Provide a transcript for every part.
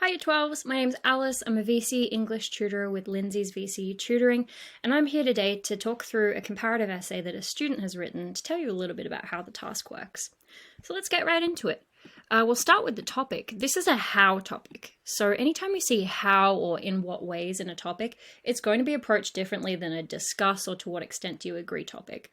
Hi Year 12s, my name's Alice. I'm a VCE English tutor with Lindsey's VCE Tutoring, and I'm here today to talk through a comparative essay that a student has written to tell you a little bit about how the task works. So let's get right into it. We'll start with the topic. This is a how topic. So anytime you see how or in what ways in a topic, it's going to be approached differently than a discuss or to what extent do you agree topic.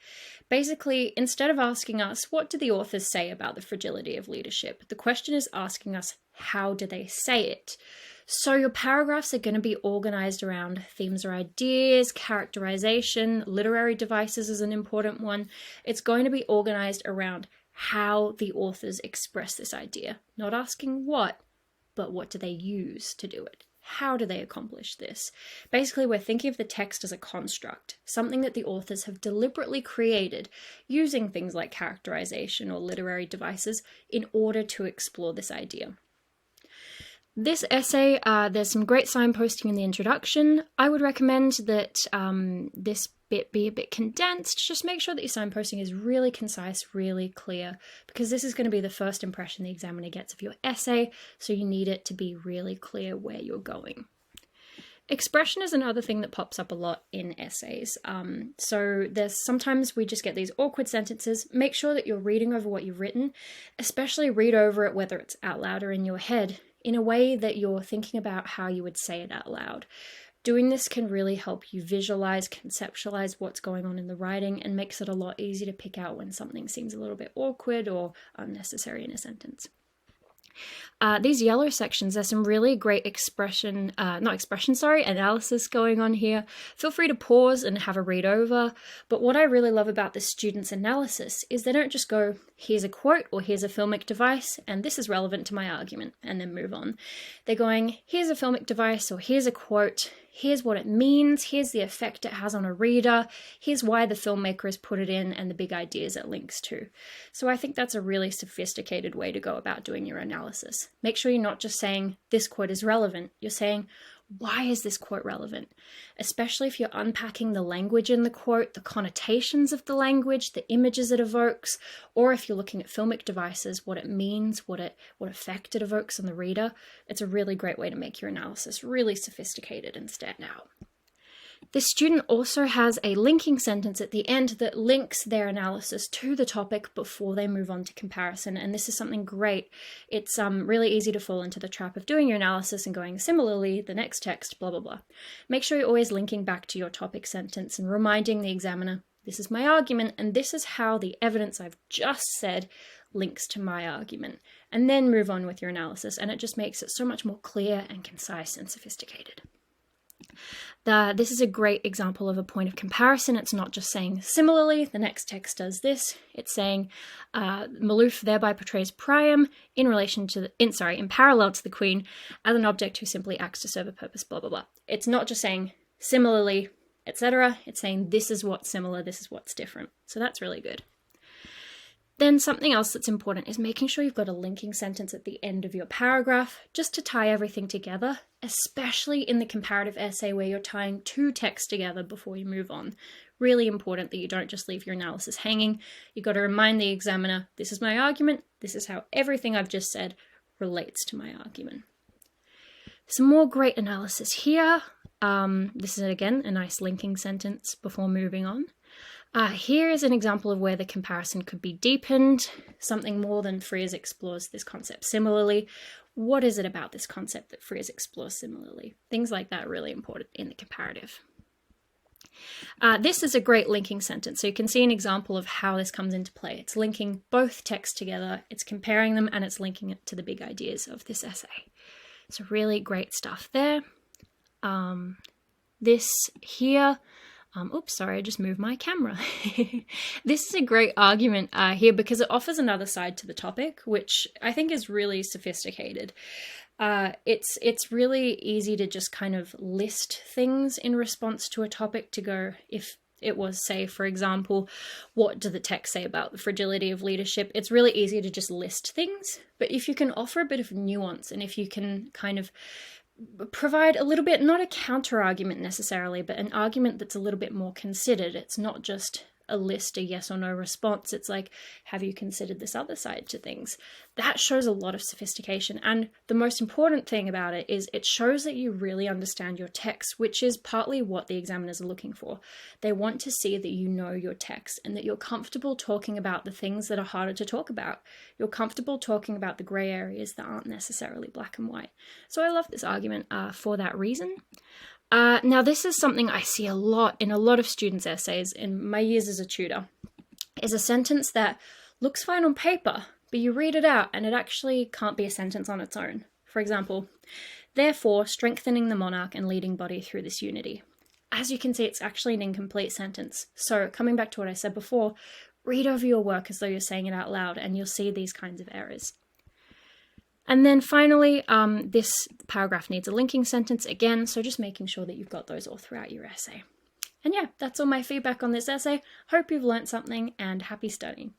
Basically, instead of asking us, what do the authors say about the fragility of leadership? The question is asking us, how do they say it? So your paragraphs are going to be organized around themes or ideas, characterization, literary devices is an important one. It's going to be organized around how the authors express this idea. Not asking what, but what do they use to do it? How do they accomplish this? Basically, we're thinking of the text as a construct, something that the authors have deliberately created using things like characterization or literary devices in order to explore this idea. This essay, there's some great signposting in the introduction. I would recommend that this bit be a bit condensed. Just make sure that your signposting is really concise, really clear, because this is going to be the first impression the examiner gets of your essay, so you need it to be really clear where you're going. Expression is another thing that pops up a lot in essays. So sometimes we just get these awkward sentences. Make sure that you're reading over what you've written, especially read over it whether it's out loud or in your head, in a way that you're thinking about how you would say it out loud. Doing this can really help you visualize, conceptualize what's going on in the writing and makes it a lot easier to pick out when something seems a little bit awkward or unnecessary in a sentence. These yellow sections, there's some really great analysis going on here. Feel free to pause and have a read over. But what I really love about the student's analysis is they don't just go, here's a quote or here's a filmic device and this is relevant to my argument, and then move on. They're going, here's a filmic device or here's a quote, here's what it means, here's the effect it has on a reader, here's why the filmmaker has put it in and the big ideas it links to. So I think that's a really sophisticated way to go about doing your analysis. Make sure you're not just saying this quote is relevant, you're saying why is this quote relevant? Especially if you're unpacking the language in the quote, the connotations of the language, the images it evokes, or if you're looking at filmic devices, what it means, what effect it evokes on the reader. It's a really great way to make your analysis really sophisticated and stand out. The student also has a linking sentence at the end that links their analysis to the topic before they move on to comparison, and this is something great. It's really easy to fall into the trap of doing your analysis and going similarly, the next text, blah, blah, blah. Make sure you're always linking back to your topic sentence and reminding the examiner, this is my argument, and this is how the evidence I've just said links to my argument, and then move on with your analysis, and it just makes it so much more clear and concise and sophisticated. This is a great example of a point of comparison. It's not just saying similarly, the next text does this. It's saying Maloof thereby portrays Priam in parallel to the Queen as an object who simply acts to serve a purpose, blah, blah, blah. It's not just saying similarly, etc. It's saying this is what's similar, this is what's different. So that's really good. Then something else that's important is making sure you've got a linking sentence at the end of your paragraph just to tie everything together, especially in the comparative essay where you're tying two texts together before you move on. Really important that you don't just leave your analysis hanging. You've got to remind the examiner, this is my argument, this is how everything I've just said relates to my argument. Some more great analysis here. This is again a nice linking sentence before moving on. Here is an example of where the comparison could be deepened, something more than Frears explores this concept similarly. What is it about this concept that Frears explores similarly? Things like that are really important in the comparative. This is a great linking sentence, so you can see an example of how this comes into play. It's linking both texts together, it's comparing them, and it's linking it to the big ideas of this essay. So really great stuff there. This here... oops, sorry, I just moved my camera. This is a great argument here because it offers another side to the topic, which I think is really sophisticated. It's really easy to just kind of list things in response to a topic to go, if it was, say, for example, what do the texts say about the fragility of leadership? It's really easy to just list things, but if you can offer a bit of nuance and if you can kind of provide a little bit, not a counter argument necessarily, but an argument that's a little bit more considered. It's not just a list, a yes or no response. It's like, have you considered this other side to things? That shows a lot of sophistication. And the most important thing about it is it shows that you really understand your text, which is partly what the examiners are looking for. They want to see that you know your text and that you're comfortable talking about the things that are harder to talk about. You're comfortable talking about the grey areas that aren't necessarily black and white. So I love this argument for that reason. Now, this is something I see a lot in a lot of students' essays in my years as a tutor, is a sentence that looks fine on paper, but you read it out and it actually can't be a sentence on its own. For example, therefore, strengthening the monarch and leading body through this unity. As you can see, it's actually an incomplete sentence. So coming back to what I said before, read over your work as though you're saying it out loud and you'll see these kinds of errors. And then finally, this paragraph needs a linking sentence again, so just making sure that you've got those all throughout your essay. And yeah, that's all my feedback on this essay. Hope you've learnt something and happy studying.